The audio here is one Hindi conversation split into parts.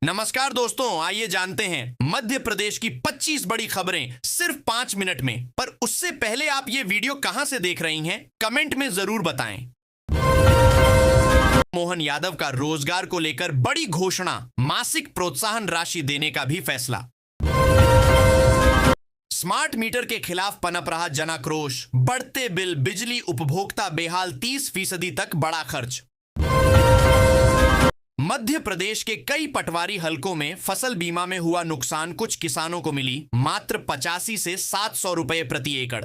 नमस्कार दोस्तों, आइए जानते हैं मध्य प्रदेश की 25 बड़ी खबरें सिर्फ 5 मिनट में। पर उससे पहले आप ये वीडियो कहां से देख रही हैं, कमेंट में जरूर बताएं। मोहन यादव का रोजगार को लेकर बड़ी घोषणा, मासिक प्रोत्साहन राशि देने का भी फैसला। स्मार्ट मीटर के खिलाफ पनप रहा जनाक्रोश, बढ़ते बिल, बिजली उपभोक्ता बेहाल, 30% तक बड़ा खर्च। मध्य प्रदेश के कई पटवारी हलकों में फसल बीमा में हुआ नुकसान, कुछ किसानों को मिली मात्र 85 से 700 रुपए प्रति एकड़।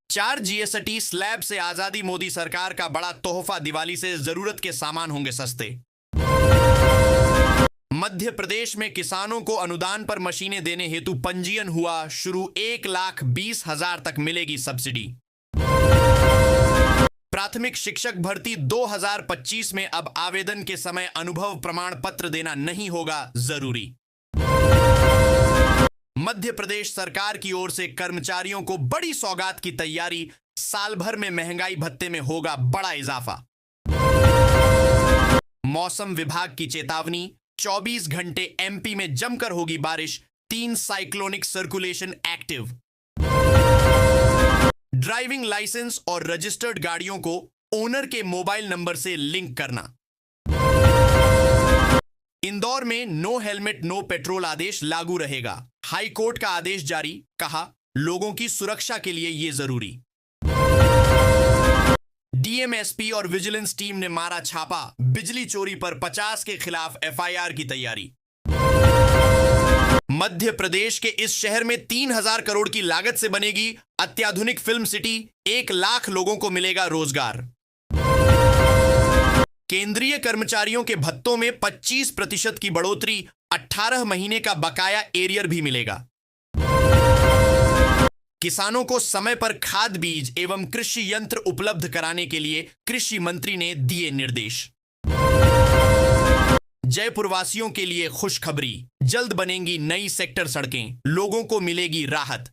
4 जीएसटी स्लैब से आजादी, मोदी सरकार का बड़ा तोहफा, दिवाली से जरूरत के सामान होंगे सस्ते। मध्य प्रदेश में किसानों को अनुदान पर मशीनें देने हेतु पंजीयन हुआ शुरू, 1,20,000 तक मिलेगी सब्सिडी। प्राथमिक शिक्षक भर्ती 2025 में अब आवेदन के समय अनुभव प्रमाण पत्र देना नहीं होगा जरूरी। मध्य प्रदेश सरकार की ओर से कर्मचारियों को बड़ी सौगात की तैयारी, साल भर में महंगाई भत्ते में होगा बड़ा इजाफा। मौसम विभाग की चेतावनी, 24 घंटे एमपी में जमकर होगी बारिश, 3 cyclonic circulation active. Driving licence और रजिस्टर्ड गाड़ियों को ओनर के मोबाइल नंबर से लिंक करना। इंदौर में नो हेलमेट नो पेट्रोल आदेश लागू रहेगा, हाई कोर्ट का आदेश जारी, कहा लोगों की सुरक्षा के लिए यह जरूरी। डीएमएसपी और विजिलेंस टीम ने मारा छापा, बिजली चोरी पर 50 के खिलाफ एफआईआर की तैयारी। मध्य प्रदेश के इस शहर में 3,000 करोड़ की लागत से बनेगी अत्याधुनिक फिल्म सिटी, 1 लाख लोगों को मिलेगा रोजगार। केंद्रीय कर्मचारियों के भत्तों में 25% की बढ़ोतरी, 18 महीने का बकाया एरियर भी मिलेगा। किसानों को समय पर खाद, बीज एवं कृषि यंत्र उपलब्ध कराने के लिए कृषि मंत्री ने दिए निर्देश। जयपुर वासियों के लिए खुशखबरी, जल्द बनेंगी नई सेक्टर सड़कें, लोगों को मिलेगी राहत।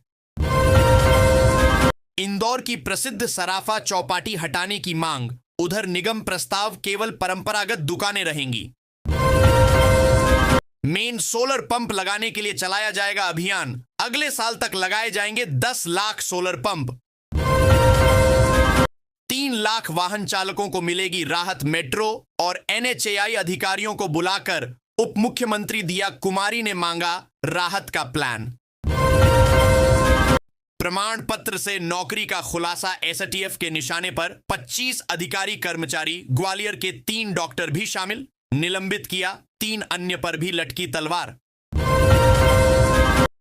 इंदौर की प्रसिद्ध सराफा चौपाटी हटाने की मांग, उधर निगम प्रस्ताव, केवल परंपरागत दुकानें रहेंगी। मेन सोलर पंप लगाने के लिए चलाया जाएगा अभियान, अगले साल तक लगाए जाएंगे 10 लाख सोलर पंप। 3 लाख वाहन चालकों को मिलेगी राहत, मेट्रो और एनएचएआई अधिकारियों को बुलाकर उप मुख्यमंत्री दिया कुमारी ने मांगा राहत का प्लान। प्रमाण पत्र से नौकरी का खुलासा, एसटीएफ के निशाने पर 25 अधिकारी कर्मचारी, ग्वालियर के 3 डॉक्टर भी शामिल, निलंबित किया, 3 अन्य पर भी लटकी तलवार।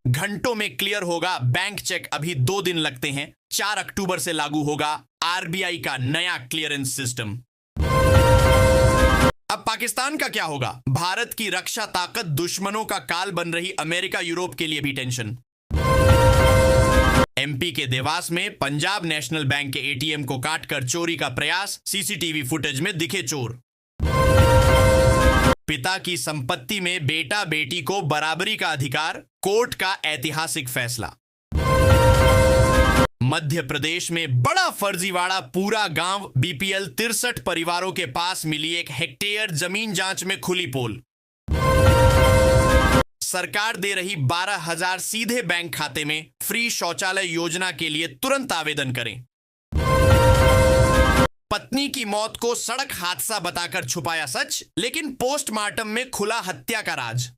घंटों में क्लियर होगा बैंक चेक, अभी 2 दिन लगते हैं, 4 अक्टूबर से लागू होगा आरबीआई का नया क्लियरेंस सिस्टम। अब पाकिस्तान का क्या होगा? भारत की रक्षा ताकत दुश्मनों का काल बन रही, अमेरिका यूरोप के लिए भी टेंशन। एमपी के देवास में पंजाब नेशनल बैंक के एटीएम को काटकर चोरी का प्रयास, सीसीटीवी फुटेज में दिखे चोर। पिता की संपत्ति में बेटा बेटी को बराबरी का अधिकार, कोर्ट का ऐतिहासिक फैसला। मध्य प्रदेश में बड़ा फर्जीवाड़ा, पूरा गांव, बीपीएल 63 परिवारों के पास मिली 1 हेक्टेयर जमीन, जांच में खुली पोल। सरकार दे रही 12,000 सीधे बैंक खाते में, फ्री शौचालय योजना के लिए तुरंत आवेदन करें। पत्नी की मौत को सड़क हादसा बताकर छुपाया सच, लेकिन पोस्टमार्टम में खुला हत्या का राज।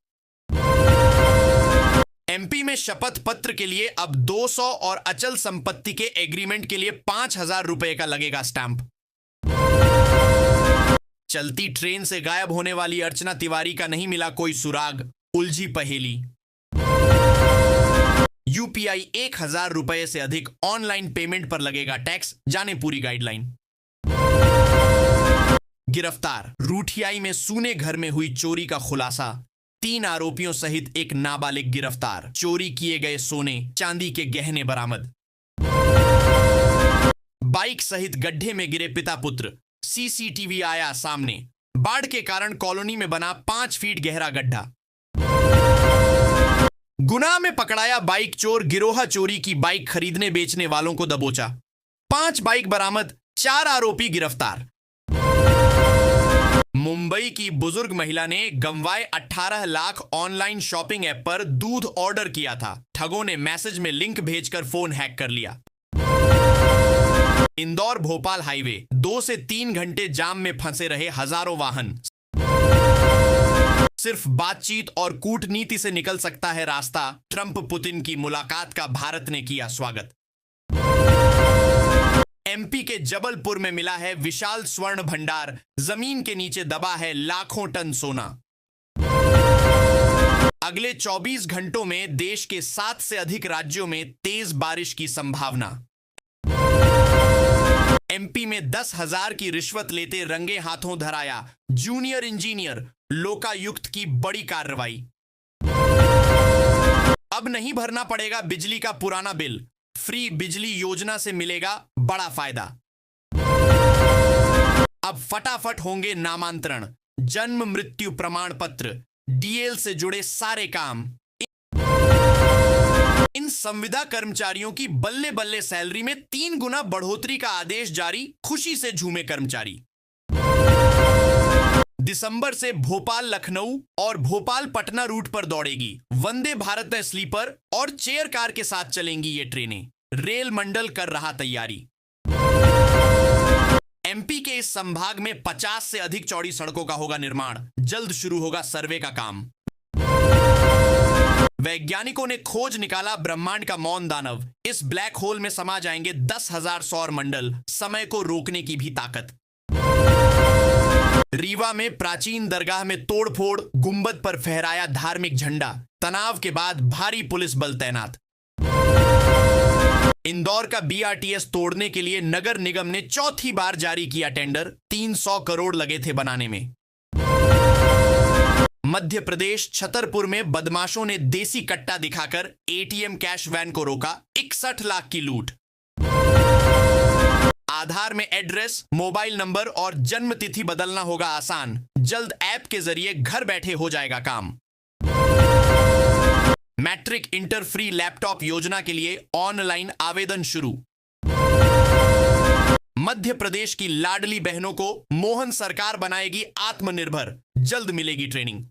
एमपी में शपथ पत्र के लिए अब 200 और अचल संपत्ति के एग्रीमेंट के लिए 5,000 रुपए का लगेगा स्टैंप। चलती ट्रेन से गायब होने वाली अर्चना तिवारी का नहीं मिला कोई सुराग, उलझी पहेली। यूपीआई 1,000 रुपए से अधिक ऑनलाइन पेमेंट पर लगेगा टैक्स, जाने पूरी गाइडलाइन। गिरफ्तार, रूठियाई में सूने घर में हुई चोरी का खुलासा, 3 आरोपियों सहित 1 नाबालिग गिरफ्तार, चोरी किए गए सोने चांदी के गहने बरामद। बाइक सहित गड्ढे में गिरे पिता पुत्र, सीसीटीवी आया सामने, बाढ़ के कारण कॉलोनी में बना 5 फीट गहरा गड्ढा। गुनाह में पकड़ाया बाइक चोर, गिरोहा चोरी की बाइक खरीदने बेचने वालों को दबोचा, 5 बाइक बरामद, 4 आरोपी गिरफ्तार। मुंबई की बुजुर्ग महिला ने गंवाए 18 लाख ऑनलाइन शॉपिंग ऐप पर दूध ऑर्डर किया था। ठगों ने मैसेज में लिंक भेजकर फोन हैक कर लिया। इंदौर भोपाल हाईवे 2 से 3 घंटे जाम में फंसे रहे हजारों वाहन। सिर्फ बातचीत और कूटनीति से निकल सकता है रास्ता। ट्रंप पुतिन की मुलाकात का भारत ने किया स्वागत। एमपी के जबलपुर में मिला है विशाल स्वर्ण भंडार। जमीन के नीचे दबा है लाखों टन सोना। अगले 24 घंटों में देश के 7 से अधिक राज्यों में तेज बारिश की संभावना। एमपी में 10,000 की रिश्वत लेते रंगे हाथों धराया जूनियर इंजीनियर। लोकायुक्त की बड़ी कार्रवाई। अब नहीं भरना पड़ेगा बिजली का पुराना बिल। फ्री बिजली योजना से मिलेगा बड़ा फायदा। अब फटाफट होंगे नामांतरण, जन्म मृत्यु प्रमाण पत्र, डीएल से जुड़े सारे काम। इन संविदा कर्मचारियों की बल्ले बल्ले सैलरी में 3 गुना बढ़ोतरी का आदेश जारी। खुशी से झूमे कर्मचारी। दिसंबर से भोपाल लखनऊ और भोपाल पटना रूट पर दौड़ेगी वंदे भारत स्लीपर और चेयर कार के साथ चलेंगी ये ट्रेनें। रेल मंडल कर रहा तैयारी। एमपी के इस संभाग में 50 से अधिक चौड़ी सड़कों का होगा निर्माण। जल्द शुरू होगा सर्वे का काम। वैज्ञानिकों ने खोज निकाला ब्रह्मांड का मौन दानव। इस ब्लैक होल में समा जाएंगे 10,000 सौर मंडल। समय को रोकने की भी ताकत। रीवा में प्राचीन दरगाह में तोड़फोड़, गुंबद पर फहराया धार्मिक झंडा। तनाव के बाद भारी पुलिस बल तैनात। इंदौर का बीआरटीएस तोड़ने के लिए नगर निगम ने चौथी बार जारी किया टेंडर। 300 करोड़ लगे थे बनाने में। मध्य प्रदेश छतरपुर में बदमाशों ने देसी कट्टा दिखाकर एटीएम कैश वैन को रोका। 61 लाख की लूट। आधार में एड्रेस, मोबाइल नंबर और जन्म तिथि बदलना होगा आसान। जल्द ऐप के जरिए घर बैठे हो जाएगा काम। मैट्रिक इंटर फ्री लैपटॉप योजना के लिए ऑनलाइन आवेदन शुरू। मध्य प्रदेश की लाडली बहनों को मोहन सरकार बनाएगी आत्मनिर्भर। जल्द मिलेगी ट्रेनिंग।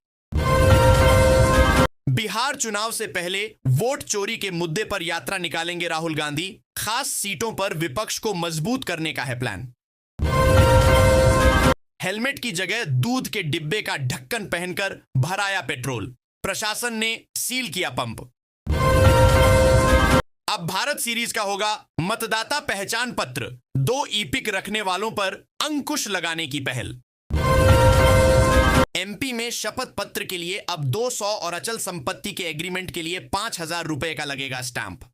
बिहार चुनाव से पहले वोट चोरी के मुद्दे पर यात्रा निकालेंगे राहुल गांधी। खास सीटों पर विपक्ष को मजबूत करने का है प्लान। हेलमेट की जगह दूध के डिब्बे का ढक्कन पहनकर भराया पेट्रोल। प्रशासन ने सील किया पंप। अब भारत सीरीज का होगा मतदाता पहचान पत्र। 2 ईपिक रखने वालों पर अंकुश लगाने की पहल। एमपी में शपथ पत्र के लिए अब 200 और अचल संपत्ति के एग्रीमेंट के लिए 5,000 रुपए का लगेगा स्टैंप।